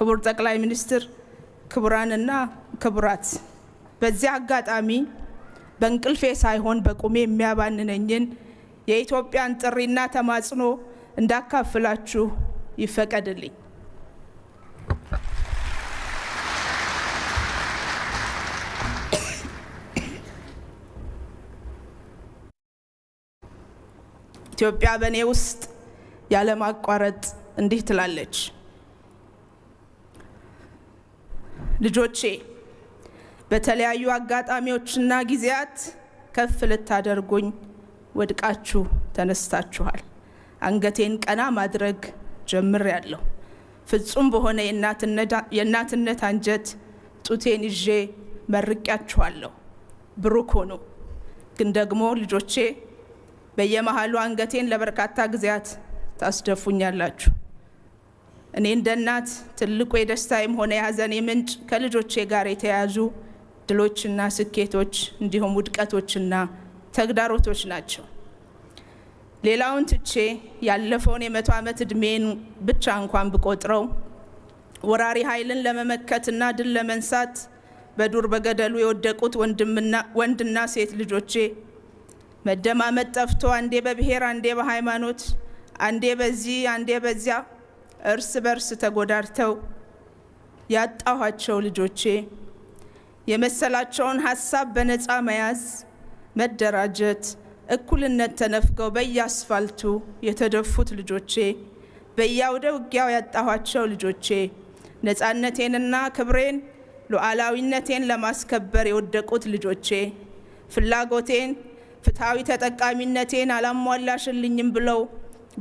ክቡር ጠቅላይ ሚኒስትር፣ ክቡራንና ክቡራት፣ በዚያ አጋጣሚ በእንቅልፌ ሳይሆን በቁሜ የሚያባንነኝን የኢትዮጵያን ጥሪና ተማጽኖ እንዳካፍላችሁ ይፈቀድልኝ። ኢትዮጵያ በእኔ ውስጥ ያለማቋረጥ እንዲህ ትላለች። ልጆቼ በተለያዩ አጋጣሚዎችና ጊዜያት ከፍ ልታደርጉኝ ወድቃችሁ ተነስታችኋል። አንገቴን ቀና ማድረግ ጀምሬያለሁ። ፍጹም በሆነ የእናትነት አንጀት ጡቴን ይዤ መርቂያችኋለሁ። ብሩክ ሁኑ። ግን ደግሞ ልጆቼ በየመሃሉ አንገቴን ለበርካታ ጊዜያት ታስደፉኛላችሁ። እኔ እንደ እናት ትልቁ የደስታዬም ሆነ የሐዘኔ ምንጭ ከልጆቼ ጋር የተያያዙ ድሎችና ስኬቶች እንዲሁም ውድቀቶችና ተግዳሮቶች ናቸው። ሌላውን ትቼ ያለፈውን የ100 ዓመት ዕድሜን ብቻ እንኳን ብቆጥረው ወራሪ ኃይልን ለመመከትና ድል ለመንሳት በዱር በገደሉ የወደቁት ወንድና ሴት ልጆቼ መደማመጥ ጠፍቶ አንዴ በብሔር አንዴ በሃይማኖት አንዴ በዚህ አንዴ በዚያ እርስ በርስ ተጎዳድተው ያጣኋቸው ልጆቼ የመሰላቸውን ሐሳብ በነፃ መያዝ፣ መደራጀት፣ እኩልነት ተነፍገው በየአስፋልቱ የተደፉት ልጆቼ፣ በየአውደ ውጊያው ያጣኋቸው ልጆቼ፣ ነፃነቴንና ክብሬን ሉዓላዊነቴን ለማስከበር የወደቁት ልጆቼ፣ ፍላጎቴን ፍትሃዊ ተጠቃሚነቴን አላሟላሽልኝም ብለው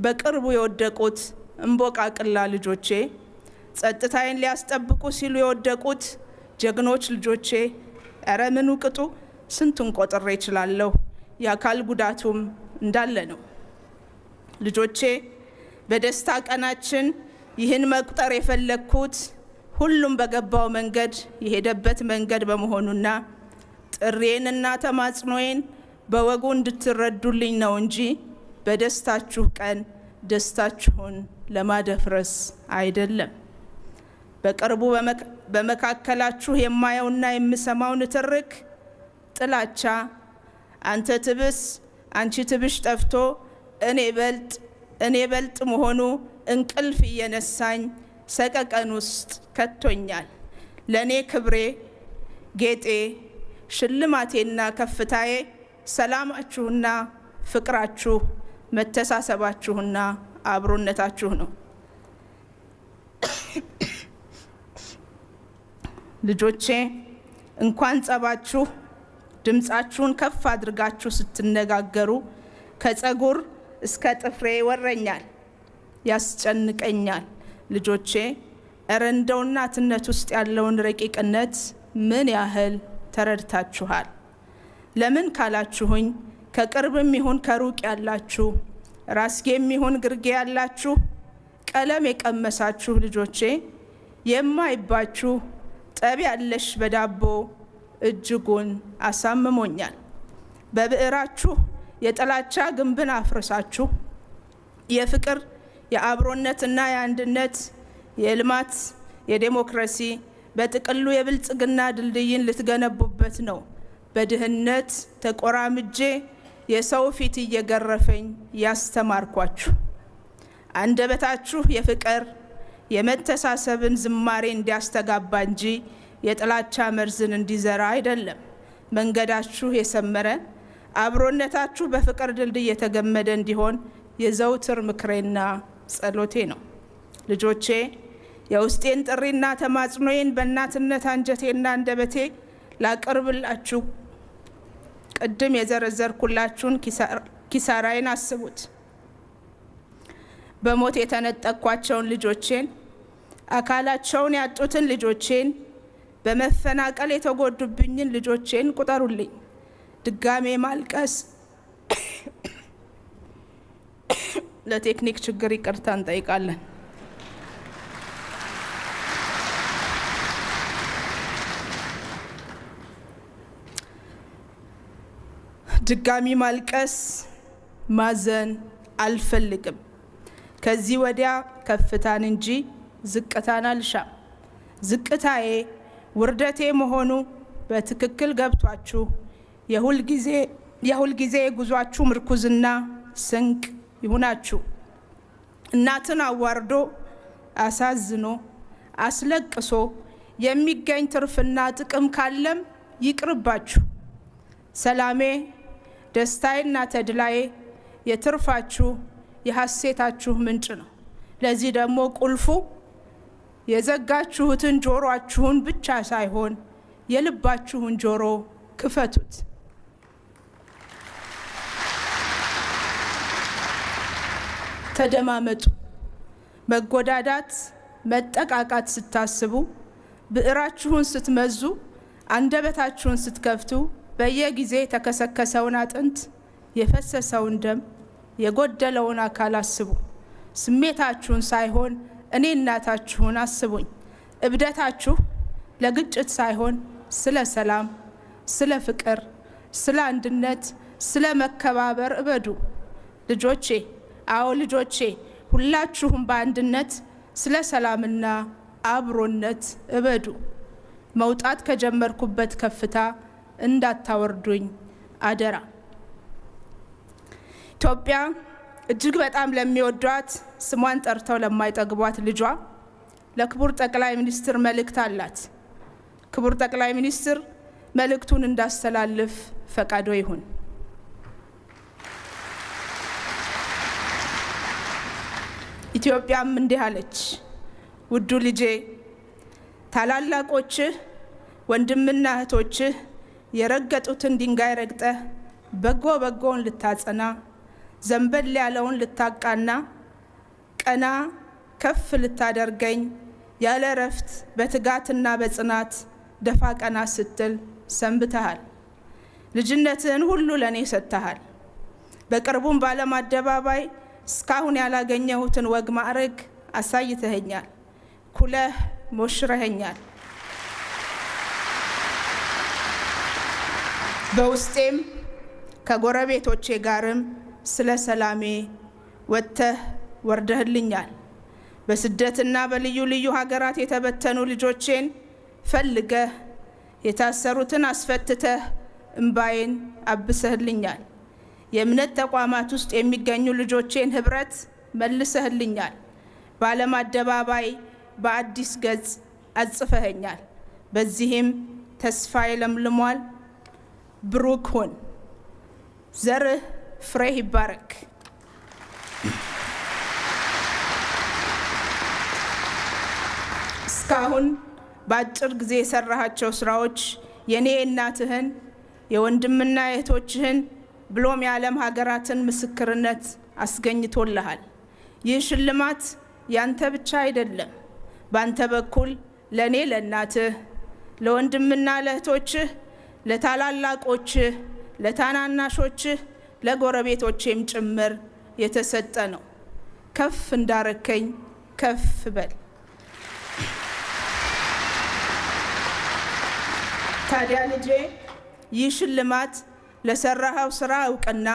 በቅርቡ የወደቁት እምቦቃቅላ ልጆቼ፣ ጸጥታዬን ሊያስጠብቁ ሲሉ የወደቁት ጀግኖች ልጆቼ፣ ኧረ ምኑ ቅጡ ስንቱን ቆጥሬ እችላለሁ። የአካል ጉዳቱም እንዳለ ነው። ልጆቼ በደስታ ቀናችን ይህን መቁጠር የፈለግኩት ሁሉም በገባው መንገድ የሄደበት መንገድ በመሆኑና ጥሬንና ተማጽኖዬን በወጉ እንድትረዱልኝ ነው እንጂ በደስታችሁ ቀን ደስታችሁን ለማደፍረስ አይደለም። በቅርቡ በመካከላችሁ የማየውና የምሰማው ንትርክ፣ ጥላቻ፣ አንተ ትብስ አንቺ ትብሽ ጠፍቶ እኔ በልጥ መሆኑ እንቅልፍ እየነሳኝ ሰቀቀን ውስጥ ከቶኛል። ለእኔ ክብሬ፣ ጌጤ፣ ሽልማቴና ከፍታዬ ሰላማችሁና ፍቅራችሁ፣ መተሳሰባችሁና አብሮነታችሁ ነው። ልጆቼ እንኳን ጸባችሁ ድምጻችሁን ከፍ አድርጋችሁ ስትነጋገሩ ከጸጉር እስከ ጥፍሬ ይወረኛል፣ ያስጨንቀኛል። ልጆቼ እረ እንደው እናትነት ውስጥ ያለውን ረቂቅነት ምን ያህል ተረድታችኋል? ለምን ካላችሁኝ ከቅርብም ይሁን ከሩቅ ያላችሁ፣ ራስጌም ይሁን ግርጌ ያላችሁ፣ ቀለም የቀመሳችሁ ልጆቼ የማይባችሁ ጠብ ያለሽ በዳቦ እጅጉን አሳምሞኛል። በብዕራችሁ የጥላቻ ግንብን አፍርሳችሁ የፍቅር የአብሮነትና የአንድነት የልማት የዴሞክራሲ በጥቅሉ የብልጽግና ድልድይን ልትገነቡበት ነው። በድህነት ተቆራምጄ የሰው ፊት እየገረፈኝ ያስተማርኳችሁ። አንደበታችሁ የፍቅር የመተሳሰብን ዝማሬ እንዲያስተጋባ እንጂ የጥላቻ መርዝን እንዲዘራ አይደለም። መንገዳችሁ የሰመረ አብሮነታችሁ በፍቅር ድልድይ የተገመደ እንዲሆን የዘውትር ምክሬና ጸሎቴ ነው። ልጆቼ የውስጤን ጥሪና ተማጽኖዬን በእናትነት አንጀቴና አንደበቴ ላቀርብላችሁ። ቅድም የዘረዘርኩላችሁን ኪሳራዬን አስቡት። በሞት የተነጠቅኳቸውን ልጆቼን፣ አካላቸውን ያጡትን ልጆቼን፣ በመፈናቀል የተጎዱብኝን ልጆቼን ቁጠሩልኝ። ድጋሜ ማልቀስ ለቴክኒክ ችግር ይቅርታ እንጠይቃለን። ድጋሚ ማልቀስ ማዘን አልፈልግም። ከዚህ ወዲያ ከፍታን እንጂ ዝቅታን አልሻም። ዝቅታዬ ውርደቴ መሆኑ በትክክል ገብቷችሁ የሁል ጊዜ የጉዟችሁ ምርኩዝና ስንቅ ይሁናችሁ። እናትን አዋርዶ አሳዝኖ አስለቅሶ የሚገኝ ትርፍና ጥቅም ካለም ይቅርባችሁ። ሰላሜ፣ ደስታዬና ተድላዬ የትርፋችሁ የሐሴታችሁ ምንጭ ነው። ለዚህ ደግሞ ቁልፉ የዘጋችሁትን ጆሮአችሁን ብቻ ሳይሆን የልባችሁን ጆሮ ክፈቱት። ተደማመጡ። መጎዳዳት፣ መጠቃቃት ስታስቡ፣ ብዕራችሁን ስትመዙ፣ አንደበታችሁን ስትከፍቱ በየጊዜ የተከሰከሰውን አጥንት፣ የፈሰሰውን ደም፣ የጎደለውን አካል አስቡ። ስሜታችሁን ሳይሆን እኔ እናታችሁን አስቡኝ። እብደታችሁ ለግጭት ሳይሆን ስለ ሰላም፣ ስለ ፍቅር፣ ስለ አንድነት፣ ስለ መከባበር እበዱ። ልጆቼ፣ አዎ ልጆቼ፣ ሁላችሁም በአንድነት ስለ ሰላምና አብሮነት እበዱ። መውጣት ከጀመርኩበት ከፍታ እንዳታወርዱኝ አደራ። ኢትዮጵያ እጅግ በጣም ለሚወዷት ስሟን ጠርተው ለማይጠግቧት ልጇ ለክቡር ጠቅላይ ሚኒስትር መልእክት አላት። ክቡር ጠቅላይ ሚኒስትር መልእክቱን እንዳስተላልፍ ፈቃዶ ይሁን። ኢትዮጵያም እንዲህ አለች። ውዱ ልጄ፣ ታላላቆችህ ወንድምና እህቶችህ የረገጡትን ድንጋይ ረግጠህ በጎ በጎውን ልታጸና፣ ዘንበል ያለውን ልታቃና፣ ቀና ከፍ ልታደርገኝ ያለ እረፍት በትጋትና በጽናት ደፋ ቀና ስትል ሰንብተሃል። ልጅነትህን ሁሉ ለእኔ ሰጥተሃል። በቅርቡም በዓለም አደባባይ እስካሁን ያላገኘሁትን ወግ ማዕረግ አሳይተኸኛል። ኩለህ ሞሽረኸኛል። በውስጤም ከጎረቤቶቼ ጋርም ስለ ሰላሜ ወጥተህ ወርደህልኛል። በስደትና በልዩ ልዩ ሀገራት የተበተኑ ልጆቼን ፈልገህ የታሰሩትን አስፈትተህ እምባዬን አብሰህልኛል። የእምነት ተቋማት ውስጥ የሚገኙ ልጆቼን ህብረት መልሰህልኛል። በዓለም አደባባይ በአዲስ ገጽ አጽፈኸኛል። በዚህም ተስፋዬ ለምልሟል። ብሩክ ሁን፣ ዘርህ ፍሬህ ይባረክ። እስካሁን በአጭር ጊዜ የሰራሃቸው ስራዎች የኔ እናትህን የወንድምና የእህቶችህን ብሎም የዓለም ሀገራትን ምስክርነት አስገኝቶልሃል። ይህ ሽልማት ያንተ ብቻ አይደለም። ባንተ በኩል ለኔ ለእናትህ፣ ለወንድምና ለእህቶችህ፣ ለታላላቆችህ፣ ለታናናሾችህ፣ ለጎረቤቶቼም ጭምር የተሰጠ ነው። ከፍ እንዳረከኝ ከፍ በል። ታዲያ ልጄ ይህ ሽልማት ለሰራኸው ስራ እውቅና፣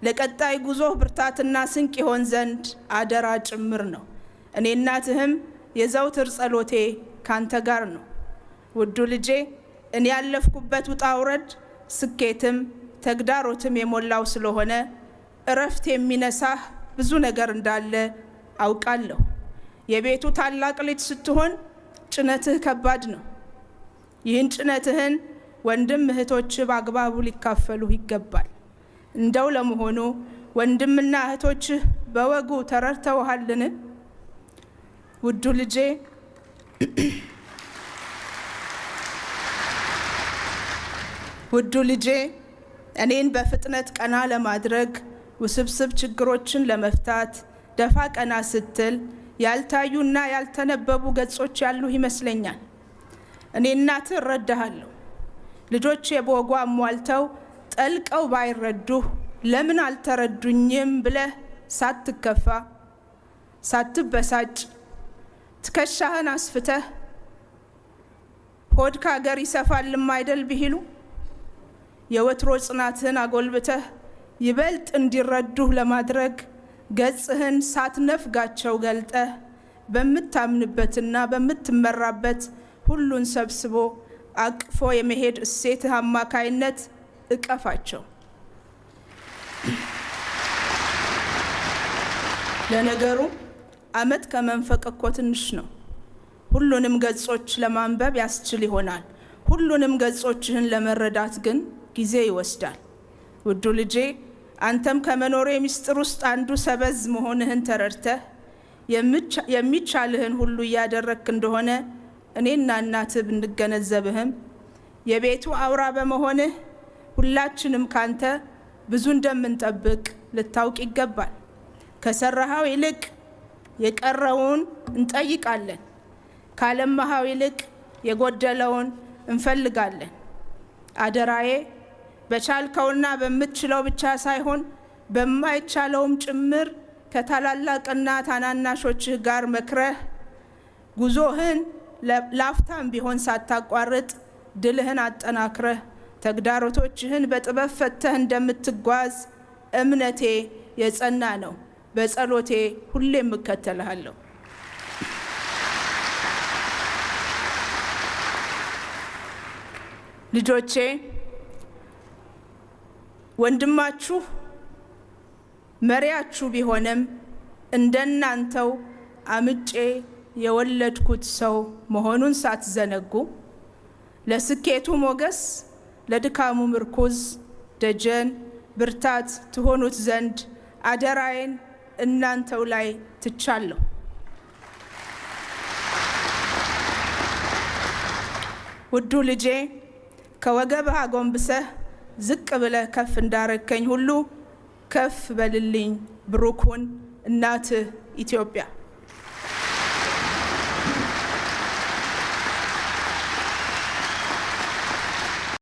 ለቀጣይ ጉዞ ብርታትና ስንቅ ይሆን ዘንድ አደራ ጭምር ነው። እኔ እናትህም የዘውትር ጸሎቴ ካንተ ጋር ነው። ውዱ ልጄ፣ እኔ ያለፍኩበት ውጣ ውረድ ስኬትም ተግዳሮትም የሞላው ስለሆነ እረፍት የሚነሳህ ብዙ ነገር እንዳለ አውቃለሁ። የቤቱ ታላቅ ልጅ ስትሆን ጭነትህ ከባድ ነው። ይህን ጭነትህን ወንድም እህቶችህ በአግባቡ ሊካፈሉህ ይገባል። እንደው ለመሆኑ ወንድምና እህቶችህ በወጉ ተረድተውሃልን? ውዱ ልጄ፣ ውዱ ልጄ፣ እኔን በፍጥነት ቀና ለማድረግ ውስብስብ ችግሮችን ለመፍታት ደፋ ቀና ስትል ያልታዩና ያልተነበቡ ገጾች ያሉ ይመስለኛል። እኔ እናትህ እረዳሃለሁ። ልጆቼ በወጉ አሟልተው ጠልቀው ባይረዱህ ለምን አልተረዱኝም ብለህ ሳትከፋ ሳትበሳጭ ትከሻህን አስፍተህ ሆድ ከአገር ይሰፋልም አይደል ቢሉ የወትሮ ጽናትህን አጎልብተህ ይበልጥ እንዲረዱህ ለማድረግ ገጽህን ሳትነፍጋቸው ገልጠህ በምታምንበትና በምትመራበት ሁሉን ሰብስቦ አቅፎ የመሄድ እሴትህ አማካይነት እቀፋቸው። ለነገሩ ዓመት ከመንፈቅ እኮ ትንሽ ነው። ሁሉንም ገጾች ለማንበብ ያስችል ይሆናል። ሁሉንም ገጾችህን ለመረዳት ግን ጊዜ ይወስዳል። ውዱ ልጄ፣ አንተም ከመኖሬ ምስጢር ውስጥ አንዱ ሰበዝ መሆንህን ተረድተህ የሚቻልህን ሁሉ እያደረግክ እንደሆነ እኔና እናትህ ብንገነዘብህም የቤቱ አውራ በመሆንህ ሁላችንም ካንተ ብዙ እንደምንጠብቅ ልታውቅ ይገባል። ከሰራሃው ይልቅ የቀረውን እንጠይቃለን። ካለማሃው ይልቅ የጎደለውን እንፈልጋለን። አደራዬ በቻልከውና በምትችለው ብቻ ሳይሆን በማይቻለውም ጭምር ከታላላቅና ታናናሾችህ ጋር መክረህ ጉዞህን ላፍታም ቢሆን ሳታቋርጥ ድልህን አጠናክረህ ተግዳሮቶችህን በጥበብ ፈተህ እንደምትጓዝ እምነቴ የጸና ነው። በጸሎቴ ሁሌም እከተልሃለሁ። ልጆቼ፣ ወንድማችሁ መሪያችሁ ቢሆንም እንደናንተው አምጬ የወለድኩት ሰው መሆኑን ሳትዘነጉ ለስኬቱ ሞገስ፣ ለድካሙ ምርኩዝ፣ ደጀን፣ ብርታት ትሆኑት ዘንድ አደራዬን እናንተው ላይ ትቻለሁ። ውዱ ልጄ፣ ከወገብህ አጎንብሰህ ዝቅ ብለህ ከፍ እንዳረከኝ ሁሉ ከፍ በልልኝ። ብሩክ ሁን። እናትህ ኢትዮጵያ።